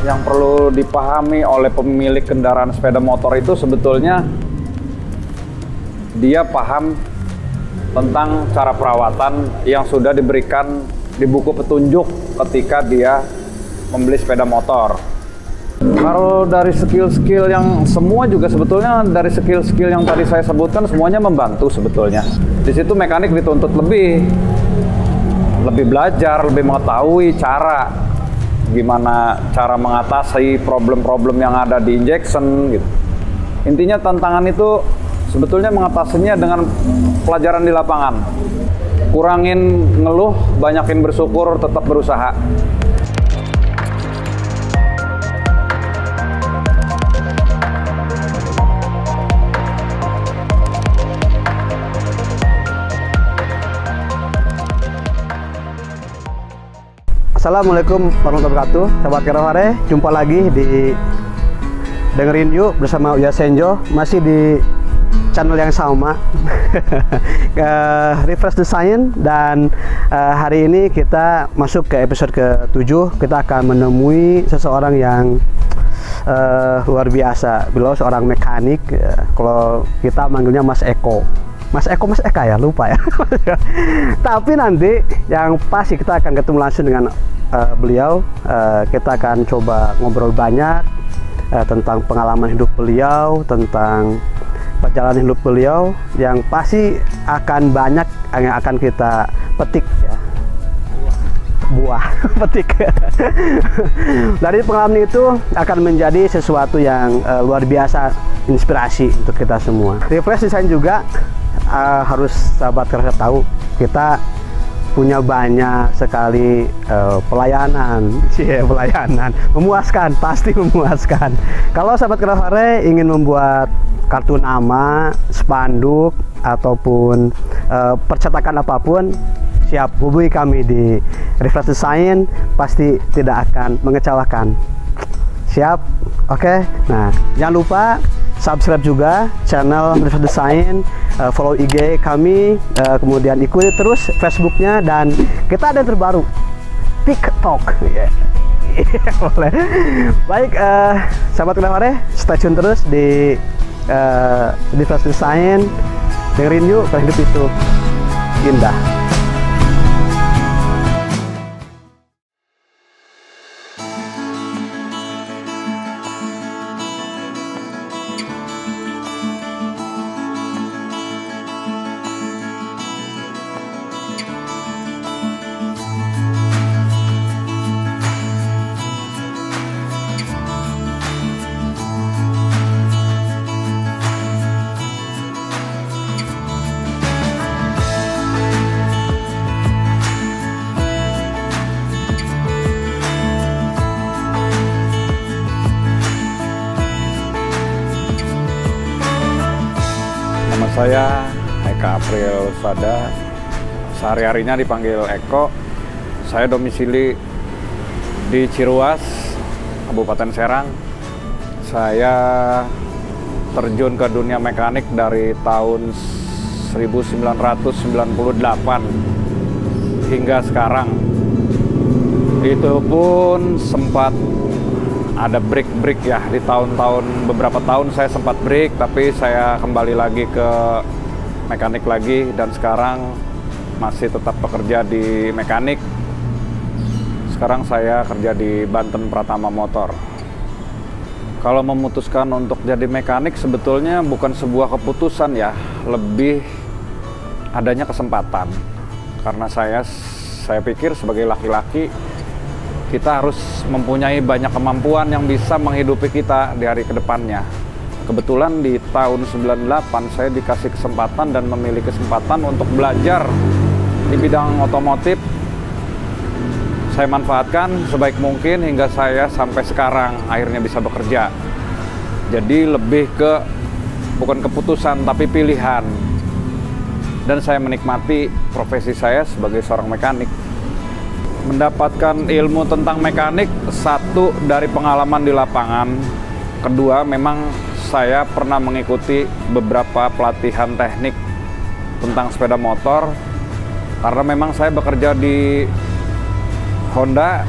yang perlu dipahami oleh pemilik kendaraan sepeda motor itu sebetulnya dia paham tentang cara perawatan yang sudah diberikan di buku petunjuk ketika dia membeli sepeda motor. Kalau dari skill-skill yang semua juga sebetulnya dari skill-skill yang tadi saya sebutkan semuanya membantu sebetulnya. Di situ mekanik dituntut lebih belajar, lebih mengetahui gimana cara mengatasi problem-problem yang ada di injection gitu. Intinya tantangan itu sebetulnya mengatasinya dengan pelajaran di lapangan. Kurangin ngeluh, banyakin bersyukur, tetap berusaha. Assalamualaikum warahmatullahi wabarakatuh, sahabat Karaware. Jumpa lagi di Dengerin Yuk bersama Uya Senjo, masih di channel yang sama Refresh the Science. Dan hari ini kita masuk ke episode ke-7. Kita akan menemui seseorang yang luar biasa. Beliau seorang mekanik, kalau kita manggilnya Mas Eko. Mas Eka ya, lupa ya. Tapi nanti yang pasti kita akan ketemu langsung dengan beliau. Kita akan coba ngobrol banyak tentang pengalaman hidup beliau, tentang perjalanan hidup beliau, yang pasti akan banyak yang akan kita petik ya. Buah petik. Dari pengalaman itu akan menjadi sesuatu yang luar biasa, inspirasi untuk kita semua. Refresh Design juga harus sahabat Karaware tahu, kita punya banyak sekali pelayanan, memuaskan, pasti memuaskan. Kalau sahabat Karaware ingin membuat kartu nama, spanduk, ataupun percetakan apapun, siap hubungi kami di Refresh the Science, pasti tidak akan mengecewakan. Siap? Oke. Nah, jangan lupa subscribe juga channel Refresh the Science, follow IG kami, kemudian ikuti terus Facebooknya, dan kita ada yang terbaru, TikTok. Boleh. Baik, sahabat Karaware, stay tune terus di Refresh the Science. Dengerin yuk, karena hidup itu indah. Saya Eka April Sada, sehari-harinya dipanggil Eko. Saya domisili di Ciruas, Kabupaten Serang. Saya terjun ke dunia mekanik dari tahun 1998 hingga sekarang. Itu pun sempat ada break ya, di tahun-tahun, beberapa tahun saya sempat break, tapi saya kembali lagi ke mekanik lagi, dan sekarang masih tetap bekerja di mekanik. Sekarang saya kerja di Banten Pratama Motor. Kalau memutuskan untuk jadi mekanik sebetulnya bukan sebuah keputusan ya, lebih adanya kesempatan. Karena saya pikir sebagai laki-laki kita harus mempunyai banyak kemampuan yang bisa menghidupi kita di hari kedepannya. Kebetulan di tahun 98 saya dikasih kesempatan dan memiliki kesempatan untuk belajar di bidang otomotif. Saya manfaatkan sebaik mungkin hingga saya sampai sekarang akhirnya bisa bekerja. Jadi lebih ke bukan keputusan tapi pilihan. Dan saya menikmati profesi saya sebagai seorang mekanik. Mendapatkan ilmu tentang mekanik, satu dari pengalaman di lapangan, kedua memang saya pernah mengikuti beberapa pelatihan teknik tentang sepeda motor, karena memang saya bekerja di Honda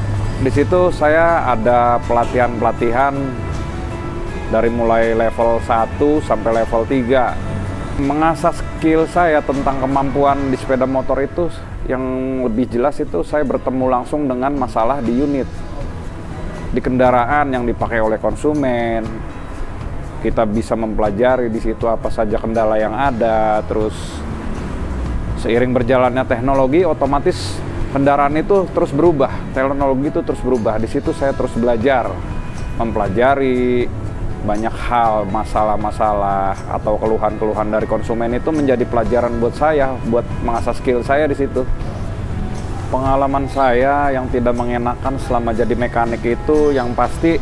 Di situ saya ada pelatihan-pelatihan dari mulai level 1 sampai level 3. Mengasah skill saya tentang kemampuan di sepeda motor itu yang lebih jelas itu saya bertemu langsung dengan masalah di unit, di kendaraan yang dipakai oleh konsumen. Kita bisa mempelajari di situ apa saja kendala yang ada. Terus seiring berjalannya teknologi, otomatis kendaraan itu terus berubah, teknologi itu terus berubah. Di situ saya terus belajar, mempelajari banyak hal, masalah-masalah atau keluhan-keluhan dari konsumen itu menjadi pelajaran buat saya, buat mengasah skill saya di situ. Pengalaman saya yang tidak mengenakan selama jadi mekanik itu yang pasti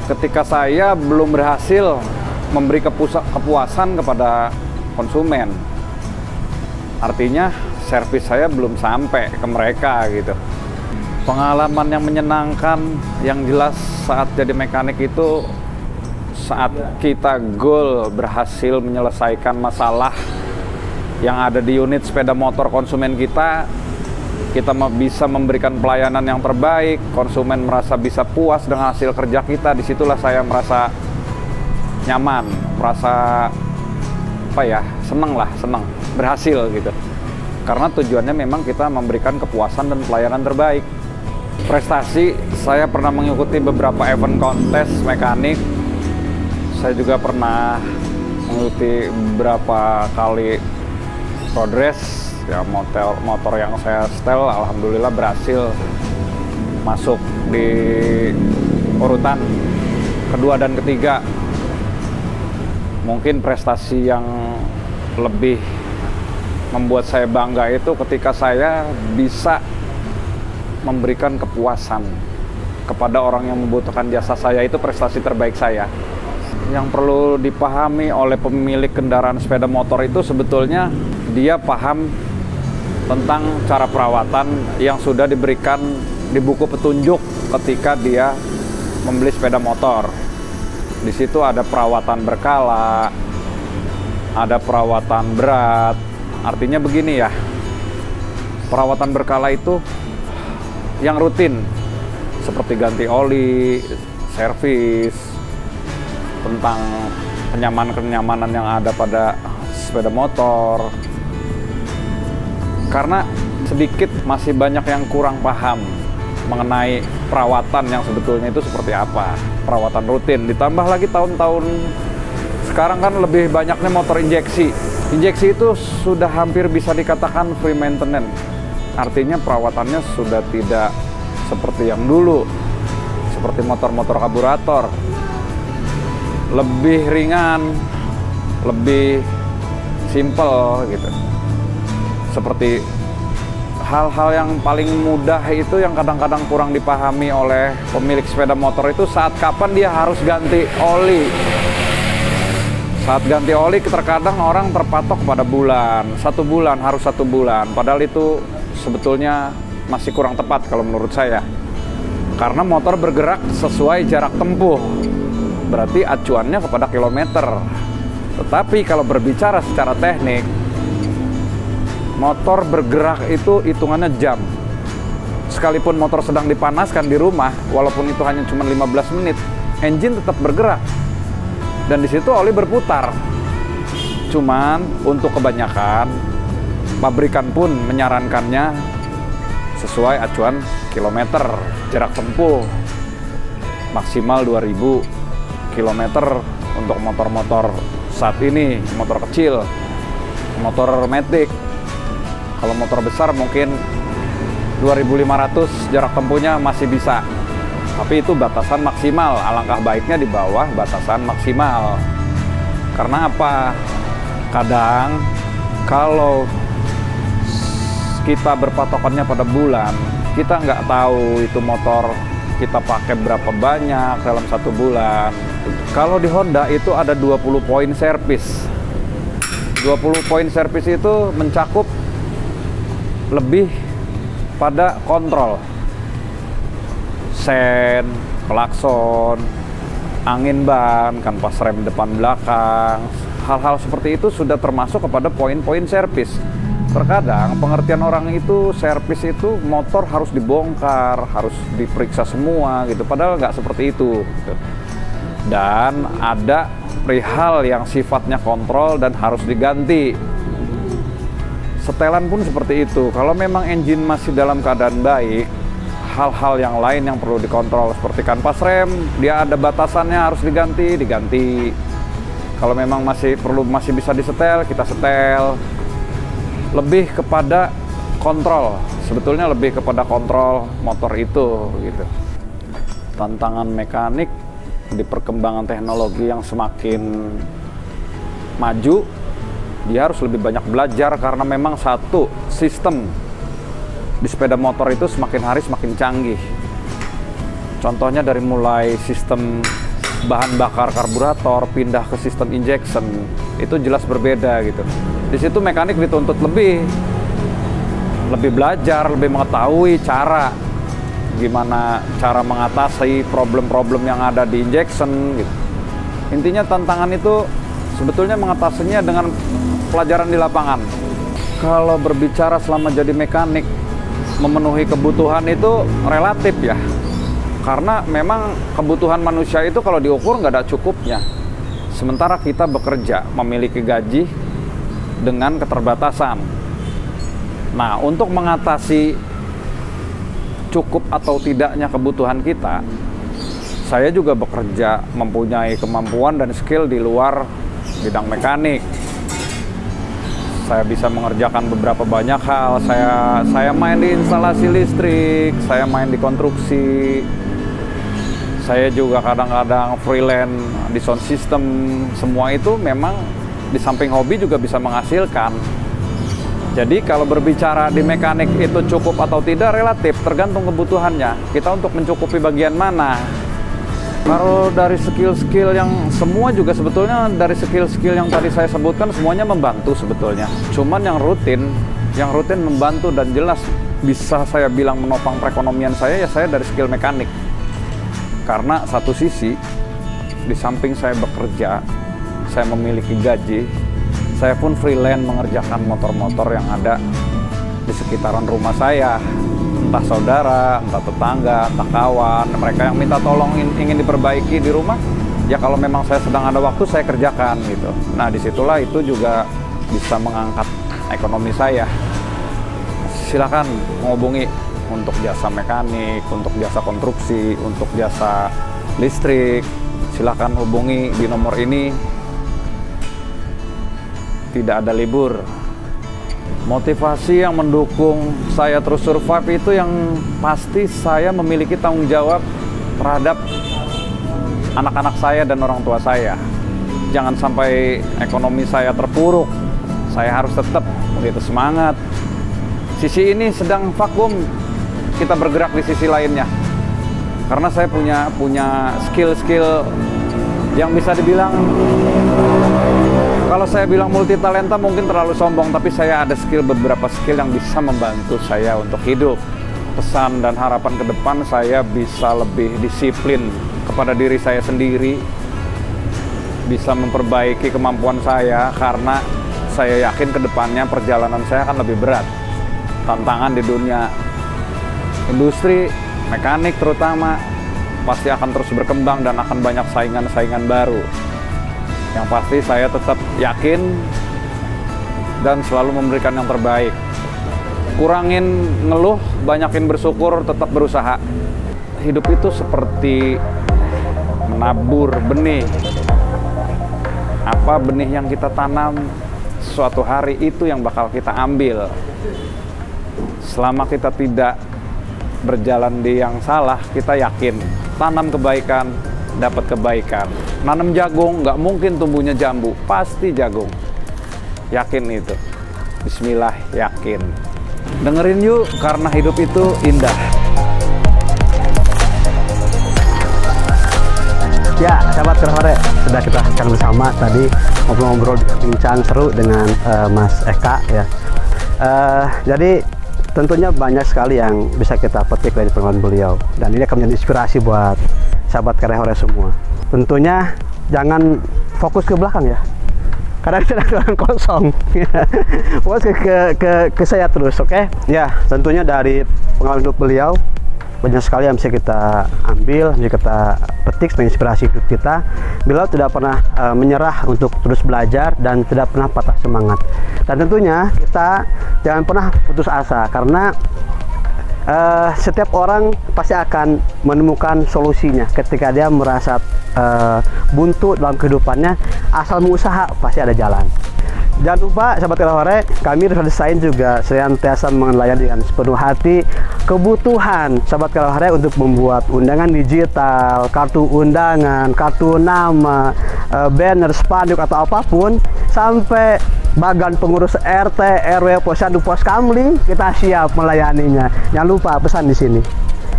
ketika saya belum berhasil memberi kepuasan kepada konsumen. Artinya servis saya belum sampai ke mereka gitu. Pengalaman yang menyenangkan yang jelas saat jadi mekanik itu saat kita goal berhasil menyelesaikan masalah yang ada di unit sepeda motor konsumen kita bisa memberikan pelayanan yang terbaik, konsumen merasa bisa puas dengan hasil kerja kita. Disitulah saya merasa nyaman, merasa seneng, berhasil gitu. Karena tujuannya memang kita memberikan kepuasan dan pelayanan terbaik. Prestasi, saya pernah mengikuti beberapa event kontes mekanik. Saya juga pernah mengikuti beberapa kali road race, ya motor yang saya setel, alhamdulillah berhasil masuk di urutan kedua dan ketiga. Mungkin prestasi yang lebih membuat saya bangga itu ketika saya bisa memberikan kepuasan kepada orang yang membutuhkan jasa saya. Itu prestasi terbaik saya. Yang perlu dipahami oleh pemilik kendaraan sepeda motor itu sebetulnya dia paham tentang cara perawatan yang sudah diberikan di buku petunjuk ketika dia membeli sepeda motor. Di situ ada perawatan berkala, ada perawatan berat. Artinya begini ya, perawatan berkala itu yang rutin seperti ganti oli, servis, tentang kenyamanan yang ada pada sepeda motor. Karena sedikit masih banyak yang kurang paham mengenai perawatan yang sebetulnya itu seperti apa, perawatan rutin. Ditambah lagi tahun-tahun sekarang kan lebih banyaknya motor injeksi. Injeksi itu sudah hampir bisa dikatakan free maintenance. Artinya perawatannya sudah tidak seperti yang dulu, seperti motor-motor karburator. Lebih ringan, lebih simple gitu. Seperti hal-hal yang paling mudah itu yang kadang-kadang kurang dipahami oleh pemilik sepeda motor itu saat kapan dia harus ganti oli. Saat ganti oli terkadang orang terpatok pada bulan, 1 bulan, harus 1 bulan. Padahal itu sebetulnya masih kurang tepat kalau menurut saya. Karena motor bergerak sesuai jarak tempuh, berarti acuannya kepada kilometer. Tetapi kalau berbicara secara teknik, motor bergerak itu hitungannya jam. Sekalipun motor sedang dipanaskan di rumah, walaupun itu hanya cuma 15 menit, engine tetap bergerak. Dan di situ oli berputar. Cuman untuk kebanyakan, pabrikan pun menyarankannya sesuai acuan kilometer, jarak tempuh maksimal 2000 kilometer untuk motor-motor saat ini, motor kecil, motor matic. Kalau motor besar mungkin 2500 jarak tempuhnya masih bisa. Tapi itu batasan maksimal, alangkah baiknya di bawah batasan maksimal. Karena apa? Kadang kalau kita berpatokannya pada bulan, kita nggak tahu itu motor kita pakai berapa banyak dalam 1 bulan. Kalau di Honda itu ada 20 poin servis. 20 poin servis itu mencakup lebih pada kontrol, sen, klakson, angin ban, kanvas rem depan belakang. Hal-hal seperti itu sudah termasuk kepada poin-poin servis. Terkadang pengertian orang itu servis itu motor harus dibongkar, harus diperiksa semua gitu. Padahal nggak seperti itu. Gitu. Dan ada perihal yang sifatnya kontrol dan harus diganti. Setelan pun seperti itu. Kalau memang engine masih dalam keadaan baik, hal-hal yang lain yang perlu dikontrol seperti kanvas rem, dia ada batasannya harus diganti. Kalau memang masih bisa disetel, kita setel. Lebih kepada kontrol, sebetulnya lebih kepada kontrol motor itu gitu. Tantangan mekanik di perkembangan teknologi yang semakin maju, dia harus lebih banyak belajar karena memang satu sistem di sepeda motor itu semakin hari semakin canggih. Contohnya dari mulai sistem bahan bakar karburator pindah ke sistem injection, itu jelas berbeda gitu. Di situ mekanik dituntut lebih belajar, lebih mengetahui gimana cara mengatasi problem-problem yang ada di injection gitu. Intinya tantangan itu sebetulnya mengatasinya dengan pelajaran di lapangan. Kalau berbicara selama jadi mekanik, memenuhi kebutuhan itu relatif ya. Karena memang kebutuhan manusia itu kalau diukur nggak ada cukupnya. Sementara kita bekerja, memiliki gaji dengan keterbatasan. Nah, untuk mengatasi cukup atau tidaknya kebutuhan kita, saya juga bekerja mempunyai kemampuan dan skill di luar bidang mekanik. Saya bisa mengerjakan beberapa banyak hal. Saya main di instalasi listrik, saya main di konstruksi. Saya juga kadang-kadang freelance di sound system. Semua itu memang di samping hobi juga bisa menghasilkan. Jadi kalau berbicara di mekanik itu cukup atau tidak relatif, tergantung kebutuhannya. Kita untuk mencukupi bagian mana. Kalau dari skill-skill yang semua juga sebetulnya dari skill-skill yang tadi saya sebutkan semuanya membantu sebetulnya. Cuman yang rutin membantu dan jelas bisa saya bilang menopang perekonomian saya, ya saya dari skill mekanik. Karena satu sisi, di samping saya bekerja, saya memiliki gaji, saya pun freelance mengerjakan motor-motor yang ada di sekitaran rumah saya. Entah saudara, entah tetangga, entah kawan, mereka yang minta tolong ingin diperbaiki di rumah, ya kalau memang saya sedang ada waktu, saya kerjakan gitu. Nah, disitulah itu juga bisa mengangkat ekonomi saya. Silakan menghubungi untuk jasa mekanik, untuk jasa konstruksi, untuk jasa listrik. Silakan hubungi di nomor ini. Tidak ada libur. Motivasi yang mendukung saya terus survive itu yang pasti saya memiliki tanggung jawab terhadap anak-anak saya dan orang tua saya. Jangan sampai ekonomi saya terpuruk. Saya harus tetap begitu semangat. Sisi ini sedang vakum, kita bergerak di sisi lainnya. Karena saya punya skill-skill yang bisa dibilang, kalau saya bilang multi talenta mungkin terlalu sombong, tapi saya ada beberapa skill yang bisa membantu saya untuk hidup. Pesan dan harapan ke depan, saya bisa lebih disiplin kepada diri saya sendiri, bisa memperbaiki kemampuan saya, karena saya yakin ke depannya perjalanan saya akan lebih berat. Tantangan di dunia industri, mekanik terutama, pasti akan terus berkembang dan akan banyak saingan-saingan baru. Yang pasti saya tetap yakin dan selalu memberikan yang terbaik. Kurangin ngeluh, banyakin bersyukur, tetap berusaha. Hidup itu seperti menabur benih. Apa benih yang kita tanam, suatu hari itu yang bakal kita ambil. Selama kita tidak berjalan di yang salah, kita yakin tanam kebaikan, dapat kebaikan. Nanam jagung, nggak mungkin tumbuhnya jambu, pasti jagung. Yakin itu. Bismillah, yakin. Dengerin yuk, karena hidup itu indah. Ya, sahabat Kerahore, sudah kita akan bersama tadi ngobrol-ngobrol, bincang seru dengan Mas Eka ya. Jadi tentunya banyak sekali yang bisa kita petik dari pengalaman beliau, dan ini akan menjadi inspirasi buat sahabat Kerahore semua. Tentunya jangan fokus ke belakang ya, kadang kadang kosong. Pokoknya ke saya terus, oke? Ya, tentunya dari pengalaman hidup beliau banyak sekali yang bisa kita ambil, bisa kita petik menginspirasi hidup kita. Beliau tidak pernah menyerah untuk terus belajar dan tidak pernah patah semangat. Dan tentunya kita jangan pernah putus asa, karena setiap orang pasti akan menemukan solusinya ketika dia merasa buntu dalam kehidupannya. Asal mengusaha pasti ada jalan. Jangan lupa sahabat Kalahore, kami Resort Design juga senantiasa melayani dengan sepenuh hati kebutuhan sahabat Kalahore untuk membuat undangan digital, kartu undangan, kartu nama, banner, spanduk atau apapun, sampai bagan pengurus RT, RW, posyandu, pos kamling, kita siap melayaninya. Jangan lupa pesan di sini.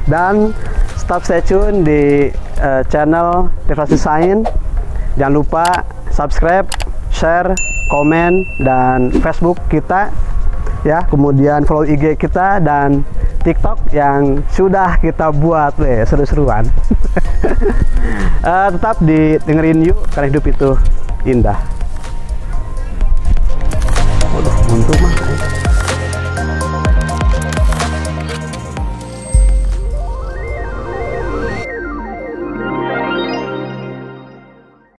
Dan stop stay tune di channel Resort Design. Jangan lupa subscribe, share, komen, dan Facebook kita ya, kemudian follow IG kita dan TikTok yang sudah kita buat, seru-seruan. Tetap dengerin yuk, karena hidup itu indah. Untung mah.